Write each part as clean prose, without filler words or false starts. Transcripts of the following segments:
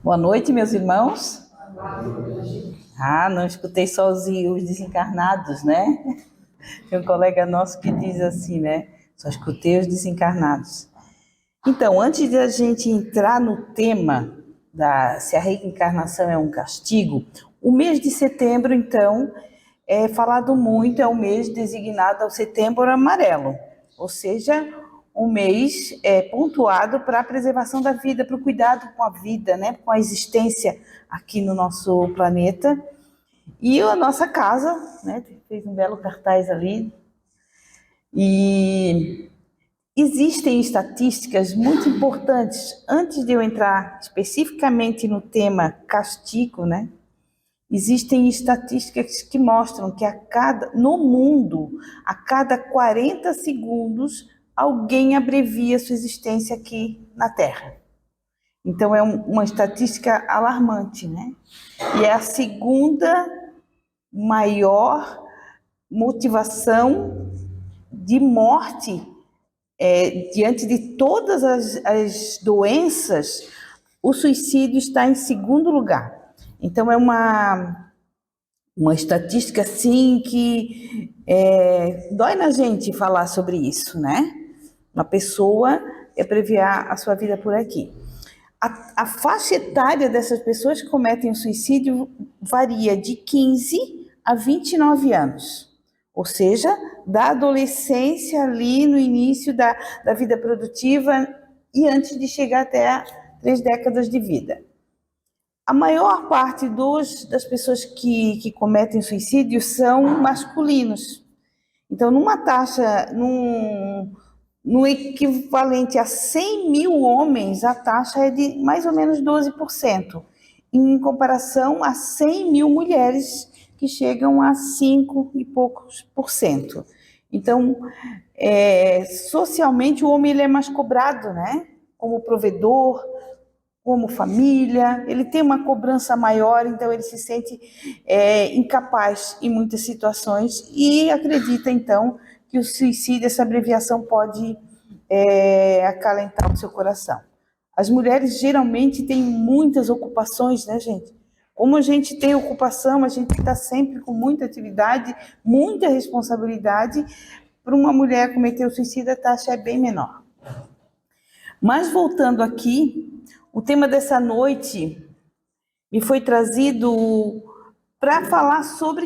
Boa noite, meus irmãos. Ah, não escutei só os desencarnados, né? Tem um colega nosso que diz assim, né? Só escutei os desencarnados. Então, antes de a gente entrar no tema se a reencarnação é um castigo, o mês de setembro, então, é falado muito, é o mês designado ao Setembro Amarelo, ou seja, um mês pontuado para a preservação da vida, para o cuidado com a vida, né, com a existência aqui no nosso planeta. E a nossa casa, né, fez um belo cartaz ali, e existem estatísticas muito importantes. Antes de eu entrar especificamente no tema castigo, né, existem estatísticas que mostram que no mundo, a cada 40 segundos, alguém abrevia sua existência aqui na Terra. Então, é uma estatística alarmante, né? E é a segunda maior motivação de morte diante de todas as doenças. O suicídio está em segundo lugar. Então, é uma estatística assim que dói na gente falar sobre isso, né? Uma pessoa abreviar a sua vida por aqui. A faixa etária dessas pessoas que cometem o suicídio varia de 15 a 29 anos. Ou seja, da adolescência ali no início da vida produtiva e antes de chegar até a 3 décadas de vida. A maior parte das pessoas que cometem suicídio são masculinos. Então, no equivalente a 100 mil homens, a taxa é de mais ou menos 12%, em comparação a 100 mil mulheres, que chegam a 5 e poucos por cento. Então, socialmente, o homem ele é mais cobrado, né? Como provedor, como família, ele tem uma cobrança maior, então ele se sente incapaz em muitas situações e acredita, então, que o suicídio, essa abreviação, pode acalentar o seu coração. As mulheres geralmente têm muitas ocupações, né, gente? Como a gente tem ocupação, a gente está sempre com muita atividade, muita responsabilidade. Para uma mulher cometer o suicídio, a taxa é bem menor. Mas voltando aqui, o tema dessa noite me foi trazido para falar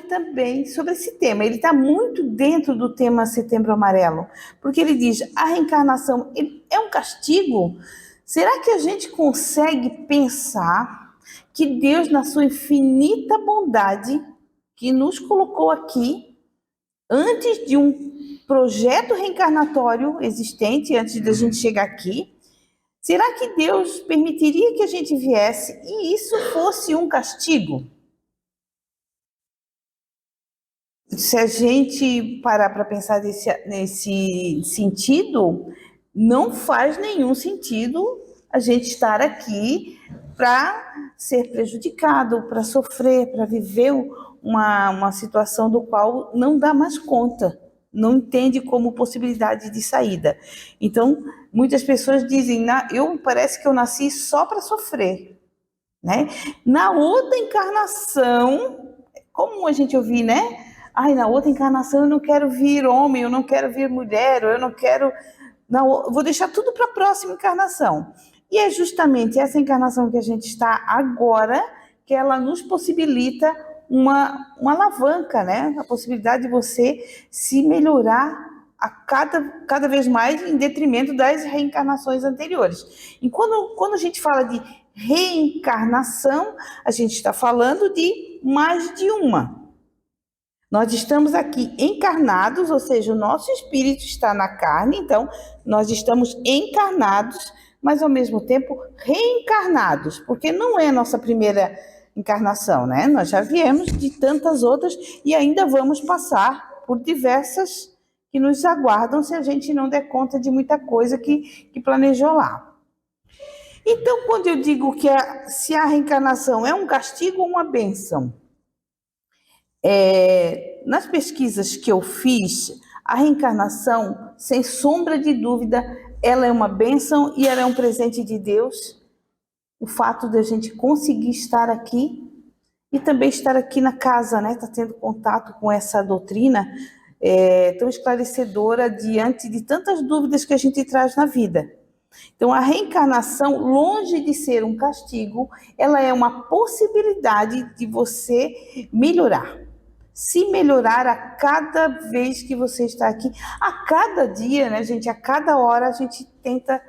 também sobre esse tema. Ele está muito dentro do tema Setembro Amarelo, porque ele diz: a reencarnação é um castigo? Será que a gente consegue pensar que Deus, na sua infinita bondade, que nos colocou aqui antes de um projeto reencarnatório existente, antes da gente chegar aqui, será que Deus permitiria que a gente viesse e isso fosse um castigo? Se a gente parar para pensar nesse sentido, não faz nenhum sentido a gente estar aqui para ser prejudicado, para sofrer, para viver uma situação do qual não dá mais conta, não entende como possibilidade de saída. Então, muitas pessoas dizem: parece que eu nasci só para sofrer, né? Na outra encarnação, como a gente ouve, né? Na outra encarnação eu não quero vir homem, eu não quero vir mulher, ou eu não quero... Não, vou deixar tudo para a próxima encarnação. E é justamente essa encarnação que a gente está agora, que ela nos possibilita uma alavanca, né? A possibilidade de você se melhorar cada vez mais em detrimento das reencarnações anteriores. E quando a gente fala de reencarnação, a gente está falando de mais de uma. Nós estamos aqui encarnados, ou seja, o nosso espírito está na carne, então nós estamos encarnados, mas ao mesmo tempo reencarnados, porque não é a nossa primeira encarnação, né? Nós já viemos de tantas outras e ainda vamos passar por diversas que nos aguardam se a gente não der conta de muita coisa que planejou lá. Então, quando eu digo que se a reencarnação é um castigo ou uma bênção, nas pesquisas que eu fiz, a reencarnação, sem sombra de dúvida, ela é uma bênção e ela é um presente de Deus. o fato de a gente conseguir estar aqui e também estar aqui na casa, né? Tá tendo contato com essa doutrina tão esclarecedora diante de tantas dúvidas que a gente traz na vida. Então, a reencarnação, longe de ser um castigo, ela é uma possibilidade de você melhorar. Se melhorar a cada vez que você está aqui, a cada dia, né, gente? A cada hora a gente tenta,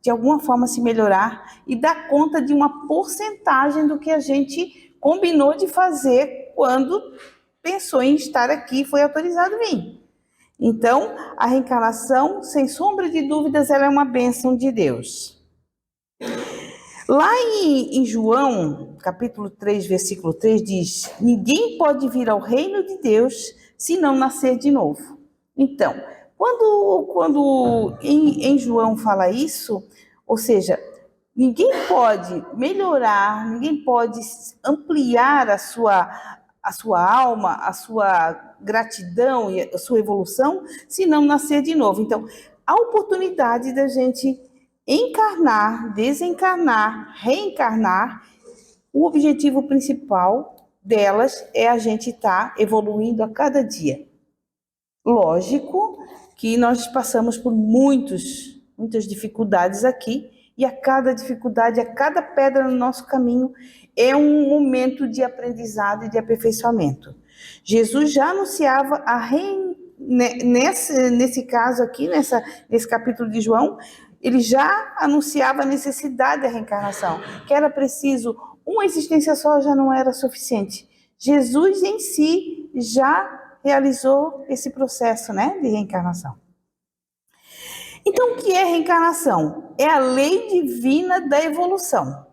de alguma forma, se melhorar e dar conta de uma porcentagem do que a gente combinou de fazer quando pensou em estar aqui e foi autorizado vir. Então, a reencarnação, sem sombra de dúvidas, ela é uma bênção de Deus. Lá em João, capítulo 3, versículo 3, diz: ninguém pode vir ao reino de Deus se não nascer de novo. Então, quando em João fala isso, ou seja, ninguém pode melhorar, ninguém pode ampliar a sua alma, a sua gratidão e a sua evolução, se não nascer de novo. Então, a oportunidade da gente encarnar, desencarnar, reencarnar, o objetivo principal delas é a gente estar evoluindo a cada dia. Lógico que nós passamos por muitas dificuldades aqui, e a cada dificuldade, a cada pedra no nosso caminho é um momento de aprendizado e de aperfeiçoamento. Jesus já anunciava nesse caso aqui, nesse capítulo de João, ele já anunciava a necessidade da reencarnação, que era preciso, uma existência só já não era suficiente. Jesus em si já realizou esse processo, né, de reencarnação. Então, o que é reencarnação? É a lei divina da evolução.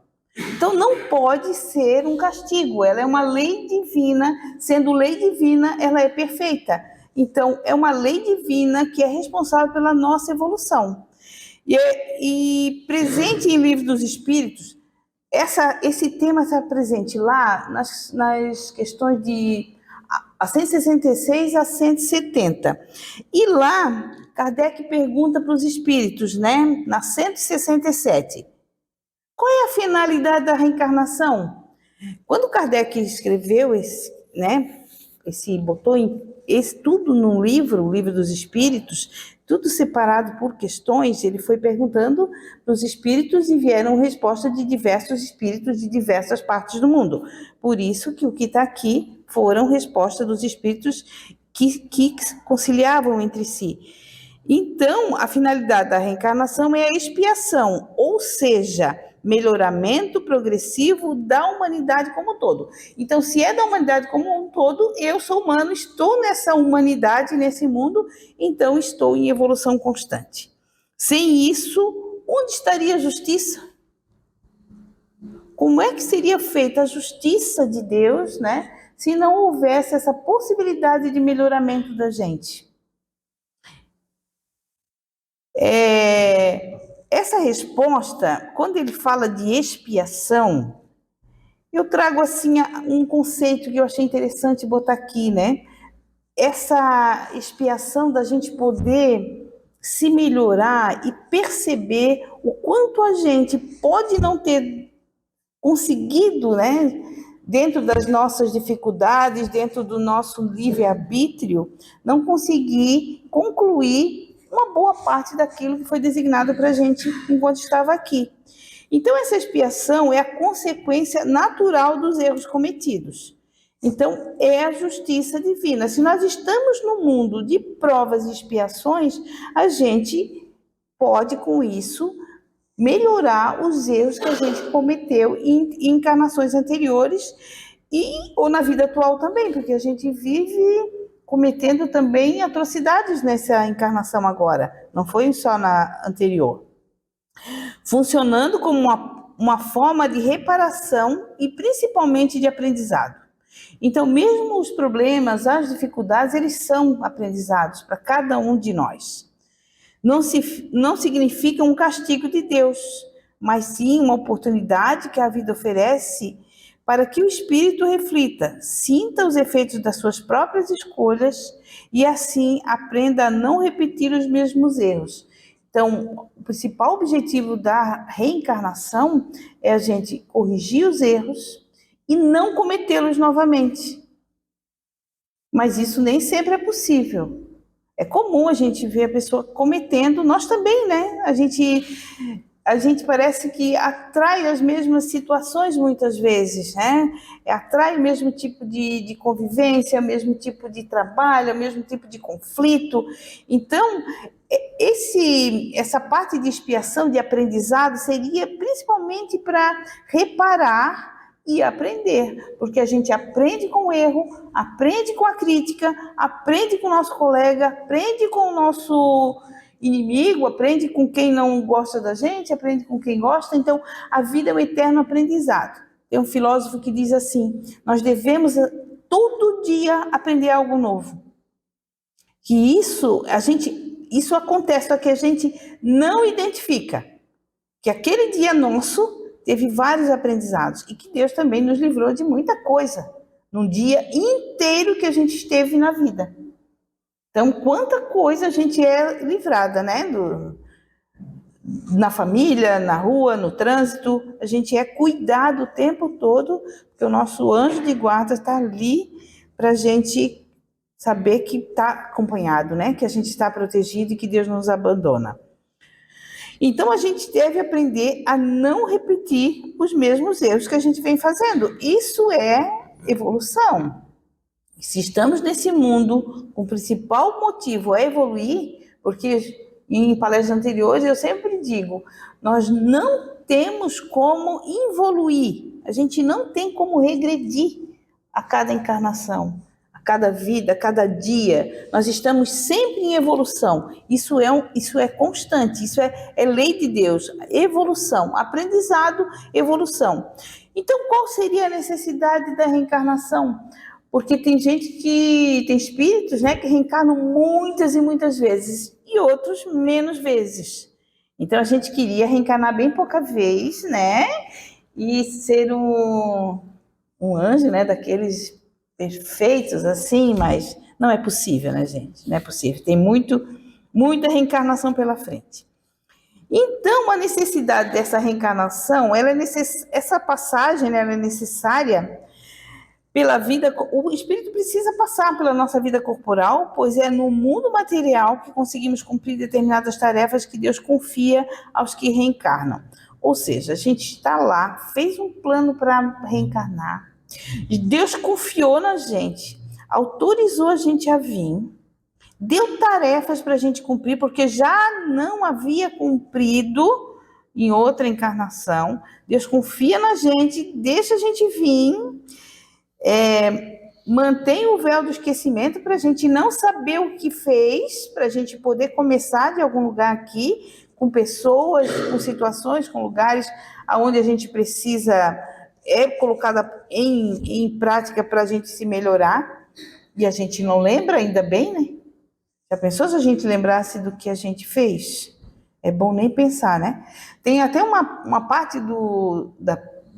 Então, não pode ser um castigo, ela é uma lei divina, sendo lei divina, ela é perfeita. Então, é uma lei divina que é responsável pela nossa evolução. E presente em Livro dos Espíritos, esse tema está presente lá nas questões de a 166 a 170. E lá, Kardec pergunta para os espíritos, né, na 167, qual é a finalidade da reencarnação? Quando Kardec escreveu botou tudo num livro, o Livro dos Espíritos, tudo separado por questões, ele foi perguntando para os espíritos e vieram respostas de diversos espíritos de diversas partes do mundo. Por isso que o que está aqui foram respostas dos espíritos que conciliavam entre si. Então, a finalidade da reencarnação é a expiação, ou seja, melhoramento progressivo da humanidade como um todo. Então, se é da humanidade como um todo, eu sou humano, estou nessa humanidade, nesse mundo, então estou em evolução constante. Sem isso, onde estaria a justiça? Como é que seria feita a justiça de Deus, né, se não houvesse essa possibilidade de melhoramento da gente? Essa resposta, quando ele fala de expiação, eu trago assim um conceito que eu achei interessante botar aqui, né? Essa expiação da gente poder se melhorar e perceber o quanto a gente pode não ter conseguido, né? Dentro das nossas dificuldades, dentro do nosso livre-arbítrio, não conseguir concluir uma boa parte daquilo que foi designado para a gente enquanto estava aqui. Então, essa expiação é a consequência natural dos erros cometidos. Então, é a justiça divina. Se nós estamos no mundo de provas e expiações, a gente pode, com isso, melhorar os erros que a gente cometeu em encarnações anteriores ou na vida atual também, porque a gente vive cometendo também atrocidades nessa encarnação agora, não foi só na anterior. Funcionando como uma forma de reparação e principalmente de aprendizado. Então, mesmo os problemas, as dificuldades, eles são aprendizados para cada um de nós. Não significa um castigo de Deus, mas sim uma oportunidade que a vida oferece para que o espírito reflita, sinta os efeitos das suas próprias escolhas e assim aprenda a não repetir os mesmos erros. Então, o principal objetivo da reencarnação é a gente corrigir os erros e não cometê-los novamente. Mas isso nem sempre é possível. É comum a gente ver a pessoa cometendo, nós também, né? A gente parece que atrai as mesmas situações muitas vezes, né? Atrai o mesmo tipo de convivência, o mesmo tipo de trabalho, o mesmo tipo de conflito. Então, essa parte de expiação, de aprendizado, seria principalmente para reparar e aprender, porque a gente aprende com o erro, aprende com a crítica, aprende com o nosso colega, aprende com o nosso inimigo, aprende com quem não gosta da gente, aprende com quem gosta. Então, a vida é um eterno aprendizado. Tem um filósofo que diz assim: nós devemos todo dia aprender algo novo. Que isso acontece, só que a gente não identifica que aquele dia nosso teve vários aprendizados e que Deus também nos livrou de muita coisa num dia inteiro que a gente esteve na vida. Então, quanta coisa a gente é livrada, né? Na família, na rua, no trânsito, a gente é cuidado o tempo todo, porque o nosso anjo de guarda está ali para a gente saber que está acompanhado, né? Que a gente está protegido e que Deus não nos abandona. Então, a gente deve aprender a não repetir os mesmos erros que a gente vem fazendo. Isso é evolução. Se estamos nesse mundo, o principal motivo é evoluir, porque em palestras anteriores eu sempre digo, nós não temos como evoluir, a gente não tem como regredir a cada encarnação, a cada vida, a cada dia. Nós estamos sempre em evolução. Isso é constante, isso é lei de Deus. Evolução, aprendizado, evolução. Então, qual seria a necessidade da reencarnação? Porque tem espíritos, né, que reencarnam muitas e muitas vezes e outros menos vezes. Então a gente queria reencarnar bem pouca vez, né, e ser um anjo, né, daqueles perfeitos assim, mas não é possível, né, gente? Não é possível. Tem muita reencarnação pela frente. Então a necessidade dessa reencarnação, essa passagem, né, ela é necessária pela vida. O espírito precisa passar pela nossa vida corporal, pois é no mundo material que conseguimos cumprir determinadas tarefas que Deus confia aos que reencarnam. Ou seja, a gente está lá, fez um plano para reencarnar, e Deus confiou na gente, autorizou a gente a vir, deu tarefas para a gente cumprir, porque já não havia cumprido em outra encarnação. Deus confia na gente, deixa a gente vir, mantém o véu do esquecimento para a gente não saber o que fez, para a gente poder começar de algum lugar aqui, com pessoas, com situações, com lugares onde a gente precisa colocada em prática para a gente se melhorar. E a gente não lembra, ainda bem, né? Já pensou se a gente lembrasse do que a gente fez? É bom nem pensar, né? Tem até uma parte do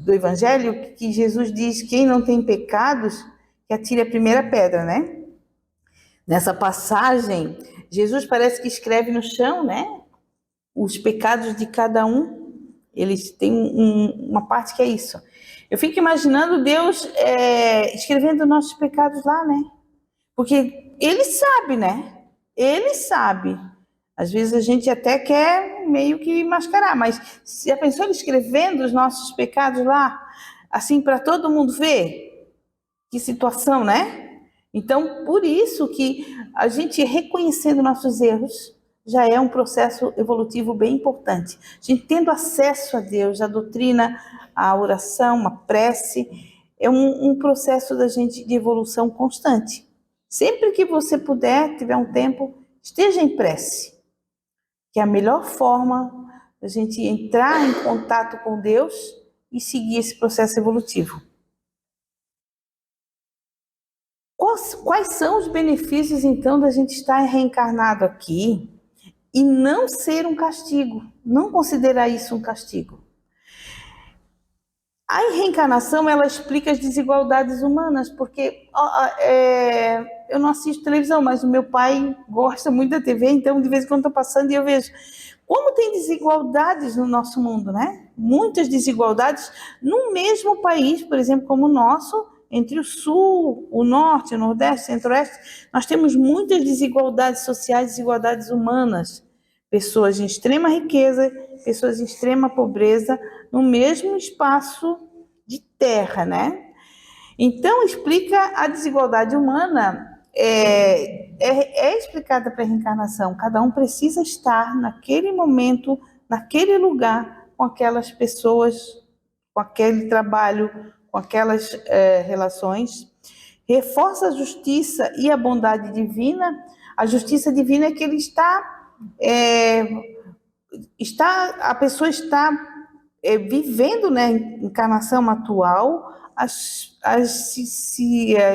Evangelho que Jesus diz: quem não tem pecados, que atire a primeira pedra, né? Nessa passagem, Jesus parece que escreve no chão, né? Os pecados de cada um. Eles têm uma parte que é isso. Eu fico imaginando Deus escrevendo nossos pecados lá, né? Porque Ele sabe, né? Ele sabe. Às vezes a gente até quer meio que mascarar, mas se a pessoa escrevendo os nossos pecados lá, assim, para todo mundo ver, que situação, né? Então, por isso que a gente reconhecendo nossos erros já é um processo evolutivo bem importante. A gente tendo acesso a Deus, a doutrina, a oração, a prece, é um processo da gente de evolução constante. Sempre que você puder, tiver um tempo, esteja em prece, que é a melhor forma da gente entrar em contato com Deus e seguir esse processo evolutivo. Quais são os benefícios, então, da gente estar reencarnado aqui e não ser um castigo, não considerar isso um castigo? A reencarnação, ela explica as desigualdades humanas, porque eu não assisto televisão, mas o meu pai gosta muito da TV, então de vez em quando estou passando e eu vejo como tem desigualdades no nosso mundo, né? Muitas desigualdades no mesmo país, por exemplo, como o nosso, entre o Sul, o Norte, o Nordeste, o Centro-Oeste, nós temos muitas desigualdades sociais, desigualdades humanas. Pessoas em extrema riqueza, pessoas em extrema pobreza, no mesmo espaço de terra, né? Então, explica a desigualdade humana, é explicada para a reencarnação. Cada um precisa estar naquele momento, naquele lugar, com aquelas pessoas, com aquele trabalho, com aquelas relações. Reforça a justiça e a bondade divina. A justiça divina é que ele a pessoa está vivendo, né, encarnação atual, as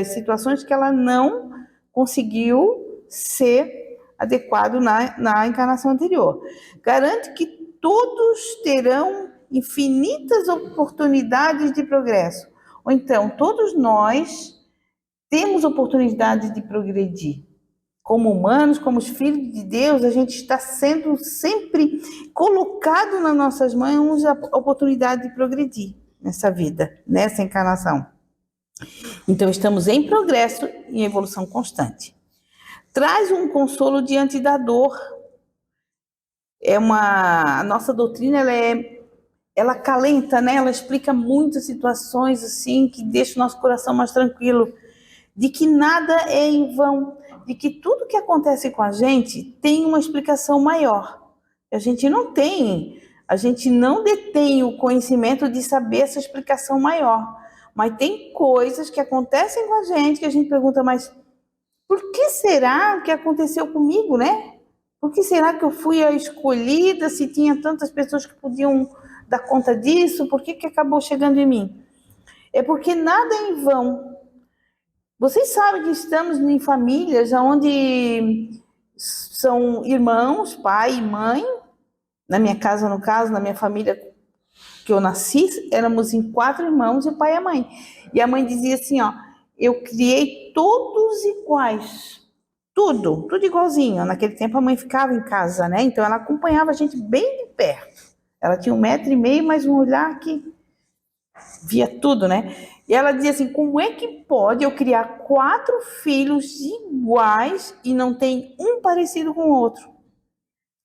situações que ela não conseguiu ser adequado na encarnação anterior. Garante que todos terão infinitas oportunidades de progresso. Ou então, todos nós temos oportunidade de progredir. Como humanos, como os filhos de Deus, a gente está sendo sempre colocado nas nossas mãos a oportunidade de progredir nessa vida, nessa encarnação. Então, estamos em progresso e em evolução constante. Traz um consolo diante da dor. A nossa doutrina, ela acalenta, né? Ela explica muitas situações assim que deixa o nosso coração mais tranquilo, de que nada é em vão, de que tudo que acontece com a gente tem uma explicação maior. A gente não detém o conhecimento de saber essa explicação maior, mas tem coisas que acontecem com a gente que a gente pergunta, mas por que será que aconteceu comigo, né? Por que será que eu fui a escolhida, se tinha tantas pessoas que podiam dar conta disso? Por que acabou chegando em mim? É porque nada é em vão. Vocês sabem que estamos em famílias onde são irmãos, pai e mãe. Na minha casa, no caso, na minha família que eu nasci, éramos em 4 irmãos e o pai e a mãe. E a mãe dizia assim, ó, eu criei todos iguais. Tudo igualzinho. Naquele tempo a mãe ficava em casa, né? Então ela acompanhava a gente bem de perto. Ela tinha 1,5 metro, mas um olhar que via tudo, né? E ela dizia assim, como é que pode eu criar 4 filhos iguais e não tem um parecido com o outro?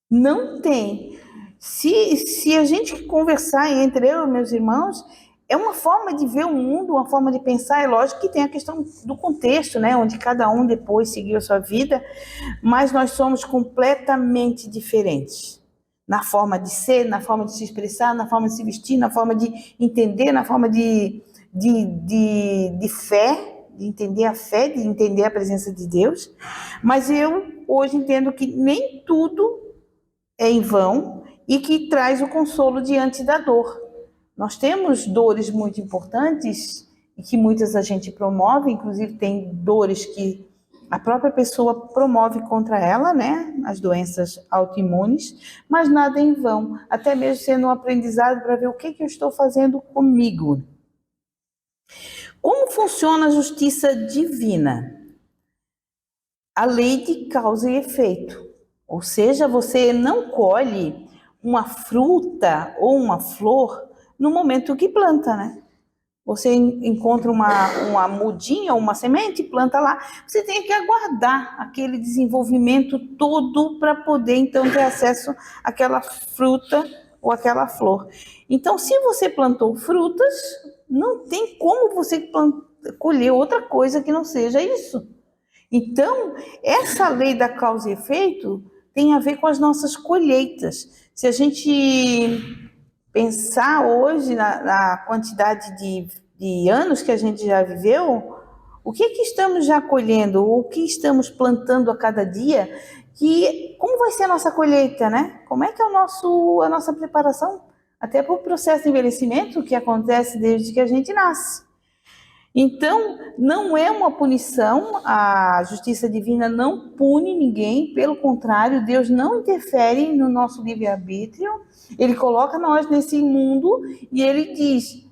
Não tem. Se a gente conversar entre eu e meus irmãos, é uma forma de ver o mundo, uma forma de pensar. É lógico que tem a questão do contexto, né? Onde cada um depois seguiu a sua vida, mas nós somos completamente diferentes. Na forma de ser, na forma de se expressar, na forma de se vestir, na forma de entender, na forma de fé, de entender a fé, de entender a presença de Deus. Mas eu hoje entendo que nem tudo é em vão e que traz o consolo diante da dor. Nós temos dores muito importantes e que muitas a gente promove, inclusive tem dores que a própria pessoa promove contra ela, né? As doenças autoimunes, mas nada em vão, até mesmo sendo um aprendizado para ver o que eu estou fazendo comigo. Como funciona a justiça divina? A lei de causa e efeito. Ou seja, você não colhe uma fruta ou uma flor no momento que planta, né? Você encontra uma mudinha ou uma semente, planta lá. Você tem que aguardar aquele desenvolvimento todo para poder, então, ter acesso àquela fruta ou àquela flor. Então, se você plantou frutas, não tem como você colher outra coisa que não seja isso. Então, essa lei da causa e efeito tem a ver com as nossas colheitas. Se a gente pensar hoje na quantidade de anos que a gente já viveu, o que estamos já colhendo, o que estamos plantando a cada dia, como vai ser a nossa colheita, né? Como é que é a nossa preparação até para o processo de envelhecimento que acontece desde que a gente nasce. Então, não é uma punição, a justiça divina não pune ninguém, pelo contrário, Deus não interfere no nosso livre-arbítrio, Ele coloca nós nesse mundo e Ele diz,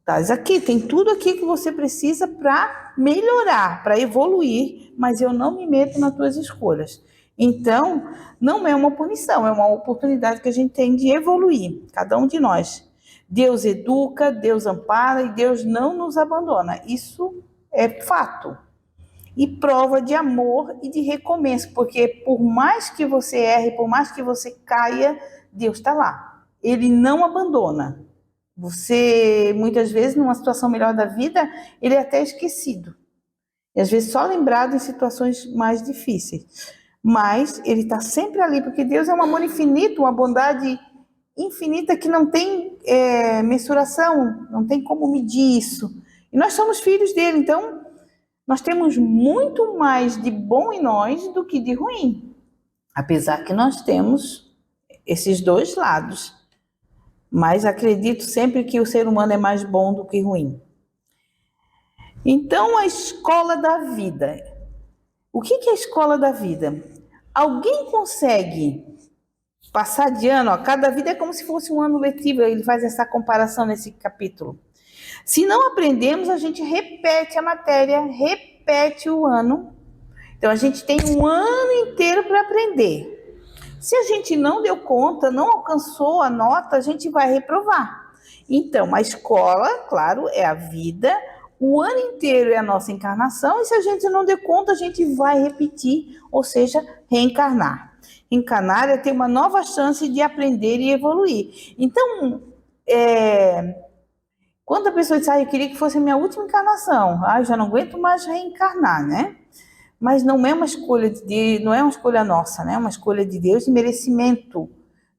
Estás aqui, tem tudo aqui que você precisa para melhorar, para evoluir, mas eu não me meto nas tuas escolhas. Então, não é uma punição, é uma oportunidade que a gente tem de evoluir, cada um de nós. Deus educa, Deus ampara e Deus não nos abandona. Isso é fato. E prova de amor e de recomeço, porque por mais que você erre, por mais que você caia, Deus está lá. Ele não abandona. Você, muitas vezes, numa situação melhor da vida, ele é até esquecido. E às vezes só lembrado em situações mais difíceis. Mas ele está sempre ali, porque Deus é um amor infinito, uma bondade infinita que não tem mensuração, não tem como medir isso. E nós somos filhos dele, então nós temos muito mais de bom em nós do que de ruim. Apesar que nós temos esses dois lados. Mas acredito sempre que o ser humano é mais bom do que ruim. Então, a escola da vida. O que é a escola da vida? Alguém consegue passar de ano? Cada vida é como se fosse um ano letivo. Ele faz essa comparação nesse capítulo. Se não aprendemos, a gente repete a matéria, repete o ano. Então, a gente tem um ano inteiro para aprender. Se a gente não deu conta, não alcançou a nota, a gente vai reprovar. Então, a escola, claro, é a vida, o ano inteiro é a nossa encarnação, e se a gente não der conta, a gente vai repetir, ou seja, reencarnar. Reencarnar é ter uma nova chance de aprender e evoluir. Então, quando a pessoa diz, eu queria que fosse a minha última encarnação, eu já não aguento mais reencarnar, né? Mas não é uma escolha de Deus, não é uma escolha nossa, né? É uma escolha de Deus de merecimento.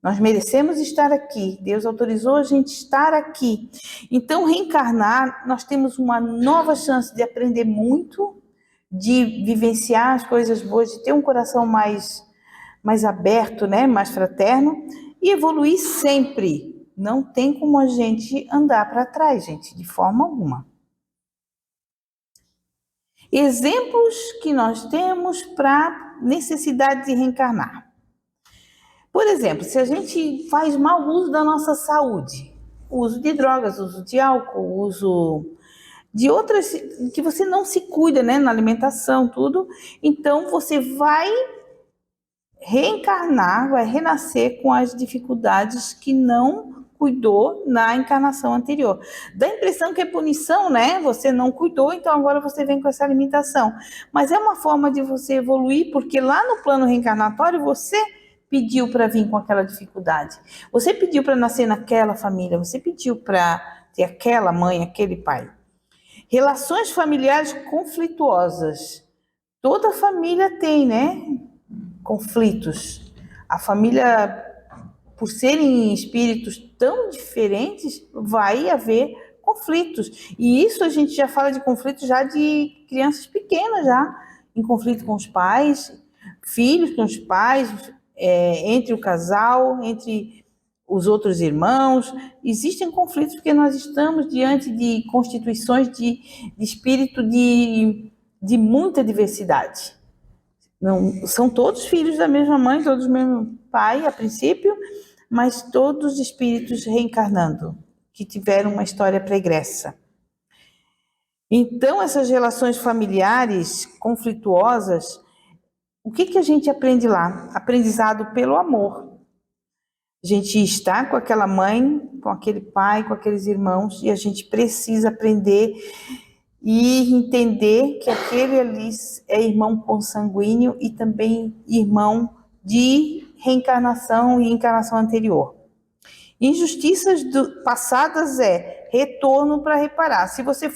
Nós merecemos estar aqui. Deus autorizou a gente estar aqui. Então, reencarnar, nós temos uma nova chance de aprender muito, de vivenciar as coisas boas, de ter um coração mais aberto, né? Mais fraterno, e evoluir sempre. Não tem como a gente andar para trás, gente, de forma alguma. Exemplos que nós temos para necessidade de reencarnar. Por exemplo, se a gente faz mau uso da nossa saúde, uso de drogas, uso de álcool, uso de outras, que você não se cuida, né, na alimentação, tudo, então você vai reencarnar, vai renascer com as dificuldades que não cuidou na encarnação anterior. Dá a impressão que é punição, né? Você não cuidou, então agora você vem com essa limitação. Mas é uma forma de você evoluir, porque lá no plano reencarnatório você pediu para vir com aquela dificuldade. Você pediu para nascer naquela família, você pediu para ter aquela mãe, aquele pai. Relações familiares conflituosas. Toda família tem, né? Conflitos. A família, por serem espíritos tão diferentes, vai haver conflitos. E isso a gente já fala de conflitos já de crianças pequenas, já em conflito com os pais, filhos com os pais, entre o casal, entre os outros irmãos. Existem conflitos porque nós estamos diante de constituições de espírito de muita diversidade. Não, são todos filhos da mesma mãe, todos do mesmo pai, a princípio, mas todos espíritos reencarnando, que tiveram uma história pregressa. Então, essas relações familiares conflituosas, o que a gente aprende lá? Aprendizado pelo amor. A gente está com aquela mãe, com aquele pai, com aqueles irmãos, e a gente precisa aprender e entender que aquele ali é irmão consanguíneo e também irmão de reencarnação e encarnação anterior. Injustiças passadas é retorno para reparar. Se você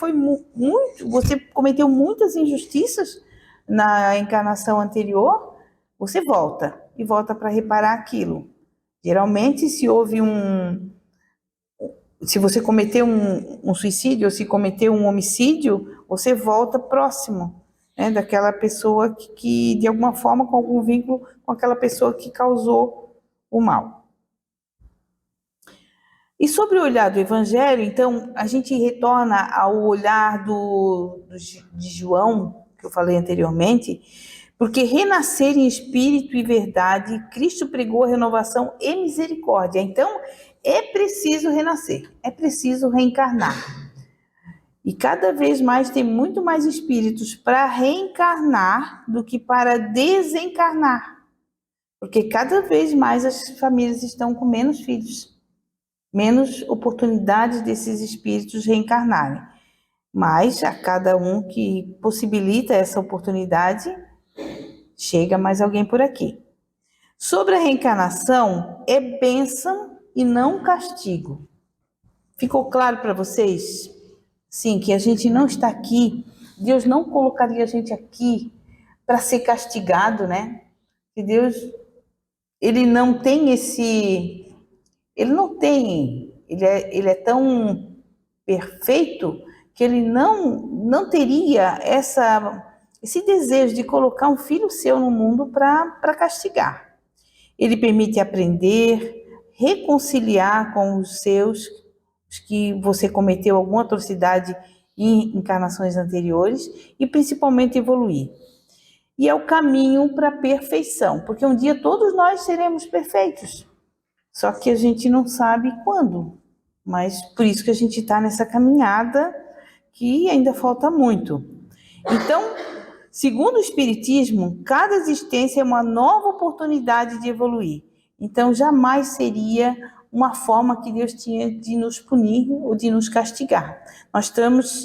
você cometeu muitas injustiças na encarnação anterior, você volta e volta para reparar aquilo. Geralmente, se você cometeu um suicídio ou se cometeu um homicídio, você volta próximo, né, daquela pessoa que, de alguma forma, com algum vínculo com aquela pessoa que causou o mal. E sobre o olhar do Evangelho, então, a gente retorna ao olhar de João, que eu falei anteriormente, porque renascer em espírito e verdade, Cristo pregou a renovação e misericórdia. Então, é preciso renascer, é preciso reencarnar. E cada vez mais tem muito mais espíritos para reencarnar do que para desencarnar. Porque cada vez mais as famílias estão com menos filhos, menos oportunidades desses espíritos reencarnarem. Mas a cada um que possibilita essa oportunidade, chega mais alguém por aqui. Sobre a reencarnação, é bênção e não castigo. Ficou claro para vocês? Sim, que a gente não está aqui, Deus não colocaria a gente aqui para ser castigado, né? Que Deus, ele não tem ele é tão perfeito que ele não teria esse desejo de colocar um filho seu no mundo para castigar. Ele permite aprender, reconciliar com os seus, os que você cometeu alguma atrocidade em encarnações anteriores, e principalmente evoluir. E é o caminho para a perfeição, porque um dia todos nós seremos perfeitos, só que a gente não sabe quando. Mas por isso que a gente está nessa caminhada que ainda falta muito. Então, segundo o Espiritismo, cada existência é uma nova oportunidade de evoluir. Então, jamais seria uma forma que Deus tinha de nos punir ou de nos castigar. Nós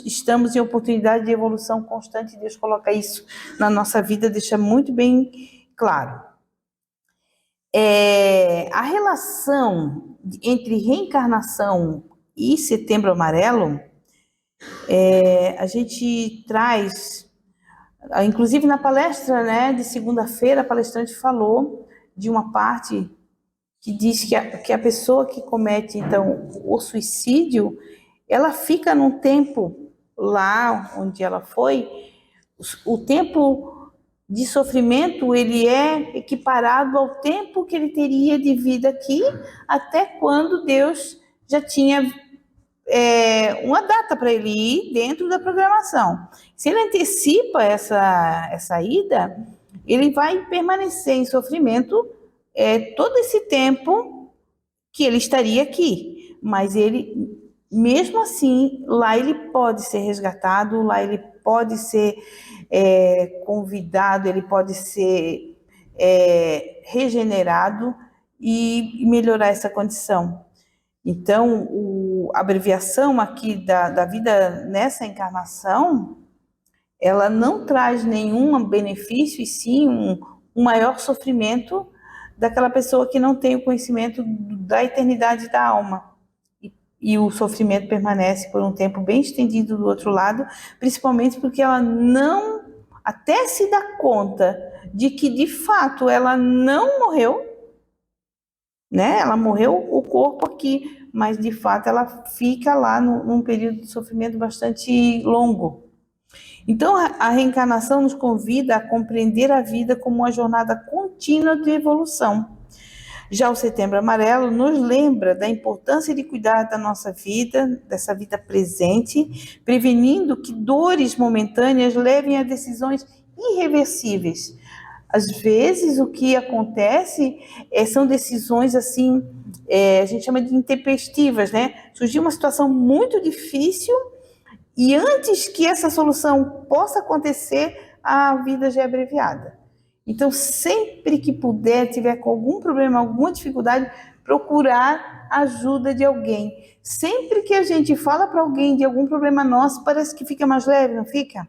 estamos em oportunidade de evolução constante, Deus coloca isso na nossa vida, deixa muito bem claro. A relação entre reencarnação e Setembro Amarelo, a gente traz, inclusive na palestra, né, de segunda-feira, a palestrante falou de uma parte que diz que a pessoa que comete, então, o suicídio, ela fica num tempo lá onde ela foi, o tempo de sofrimento, ele é equiparado ao tempo que ele teria de vida aqui, até quando Deus já tinha uma data para ele ir dentro da programação. Se ele antecipa essa ida, ele vai permanecer em sofrimento todo esse tempo que ele estaria aqui. Mas ele, mesmo assim, lá ele pode ser resgatado, lá ele pode ser convidado, ele pode ser regenerado e melhorar essa condição. Então, a abreviação aqui da vida nessa encarnação, ela não traz nenhum benefício, e sim um maior sofrimento daquela pessoa que não tem o conhecimento da eternidade da alma. E o sofrimento permanece por um tempo bem estendido do outro lado, principalmente porque ela não, até se dá conta de que, de fato, ela não morreu, né? Ela morreu o corpo aqui, mas, de fato, ela fica lá num período de sofrimento bastante longo. Então, a reencarnação nos convida a compreender a vida como uma jornada contínua de evolução. Já o Setembro Amarelo nos lembra da importância de cuidar da nossa vida, dessa vida presente, prevenindo que dores momentâneas levem a decisões irreversíveis. Às vezes, o que acontece são decisões assim, a gente chama de intempestivas, né? Surgiu uma situação muito difícil e antes que essa solução possa acontecer, a vida já é abreviada. Então, sempre que puder, tiver com algum problema, alguma dificuldade, procurar a ajuda de alguém. Sempre que a gente fala para alguém de algum problema nosso, parece que fica mais leve, não fica?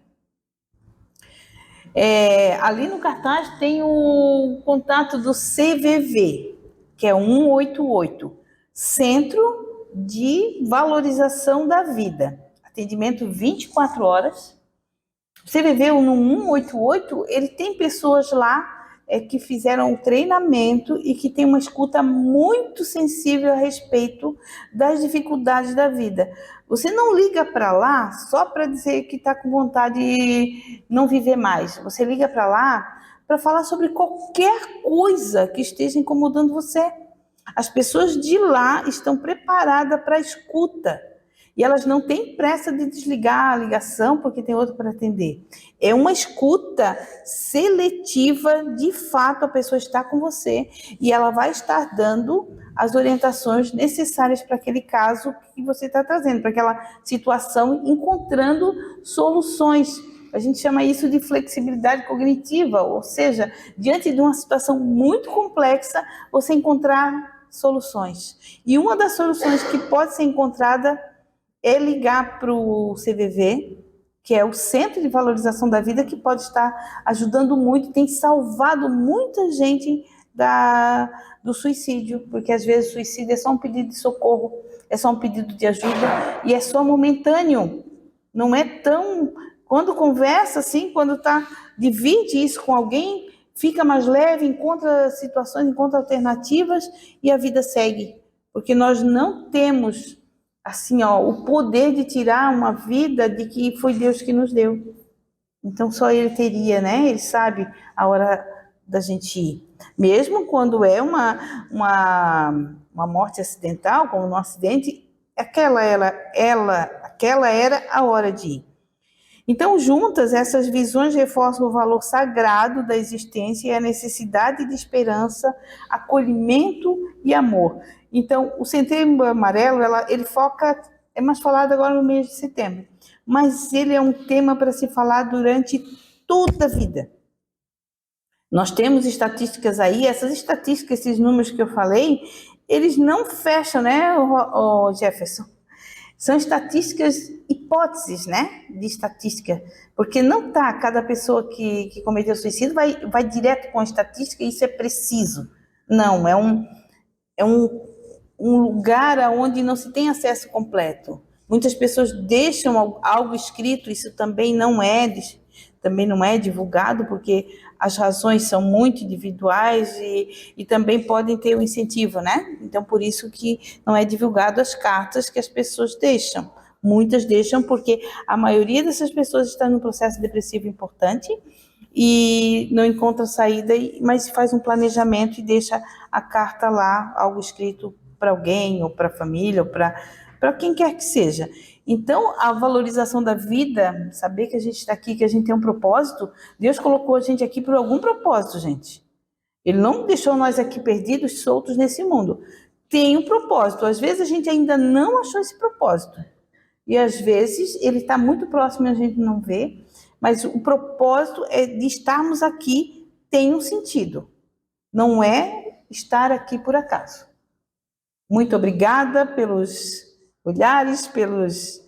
Ali no cartaz tem o contato do CVV, que é 188, Centro de Valorização da Vida. Atendimento 24 horas. O CVV no 188, ele tem pessoas lá que fizeram o treinamento e que tem uma escuta muito sensível a respeito das dificuldades da vida. Você não liga para lá só para dizer que está com vontade de não viver mais. Você liga para lá para falar sobre qualquer coisa que esteja incomodando você. As pessoas de lá estão preparadas para a escuta. E elas não têm pressa de desligar a ligação porque tem outro para atender. É uma escuta seletiva, de fato a pessoa está com você e ela vai estar dando as orientações necessárias para aquele caso que você está trazendo, para aquela situação, encontrando soluções. A gente chama isso de flexibilidade cognitiva, ou seja, diante de uma situação muito complexa, você encontrar soluções. E uma das soluções que pode ser encontrada é ligar para o CVV, que é o Centro de Valorização da Vida, que pode estar ajudando muito, tem salvado muita gente do suicídio, porque às vezes o suicídio é só um pedido de socorro, é só um pedido de ajuda, e é só momentâneo, não é tão... Quando conversa assim, divide isso com alguém, fica mais leve, encontra situações, encontra alternativas e a vida segue, porque nós não temos assim, o poder de tirar uma vida de que foi Deus que nos deu. Então só Ele teria, né? Ele sabe a hora da gente ir. Mesmo quando é uma morte acidental, como um acidente, aquela era a hora de ir. Então, juntas, essas visões reforçam o valor sagrado da existência e a necessidade de esperança, acolhimento e amor. Então, o Setembro Amarelo, ele foca, é mais falado agora no mês de setembro, mas ele é um tema para se falar durante toda a vida. Nós temos estatísticas aí, essas estatísticas, esses números que eu falei, eles não fecham, né, Jefferson? São estatísticas, hipóteses, né, de estatística, porque não tá, cada pessoa que cometeu suicídio vai direto com a estatística e isso é preciso. Não, é um lugar onde não se tem acesso completo. Muitas pessoas deixam algo escrito, isso também não é divulgado, porque as razões são muito individuais e também podem ter um incentivo, né? Então, por isso que não é divulgado as cartas que as pessoas deixam. Muitas deixam porque a maioria dessas pessoas está num processo depressivo importante e não encontra saída, mas faz um planejamento e deixa a carta lá, algo escrito para alguém, ou para a família, ou para quem quer que seja. Então, a valorização da vida, saber que a gente está aqui, que a gente tem um propósito, Deus colocou a gente aqui por algum propósito, gente. Ele não deixou nós aqui perdidos, soltos nesse mundo. Tem um propósito. Às vezes a gente ainda não achou esse propósito. E às vezes ele está muito próximo e a gente não vê. Mas o propósito de estarmos aqui tem um sentido. Não é estar aqui por acaso. Muito obrigada pelos olhares, pelas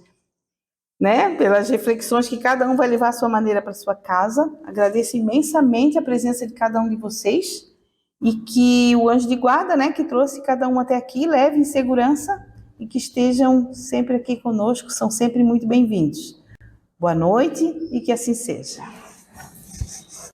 reflexões que cada um vai levar à sua maneira para sua casa. Agradeço imensamente a presença de cada um de vocês e que o anjo de guarda, né, que trouxe cada um até aqui, leve em segurança e que estejam sempre aqui conosco, são sempre muito bem-vindos. Boa noite e que assim seja.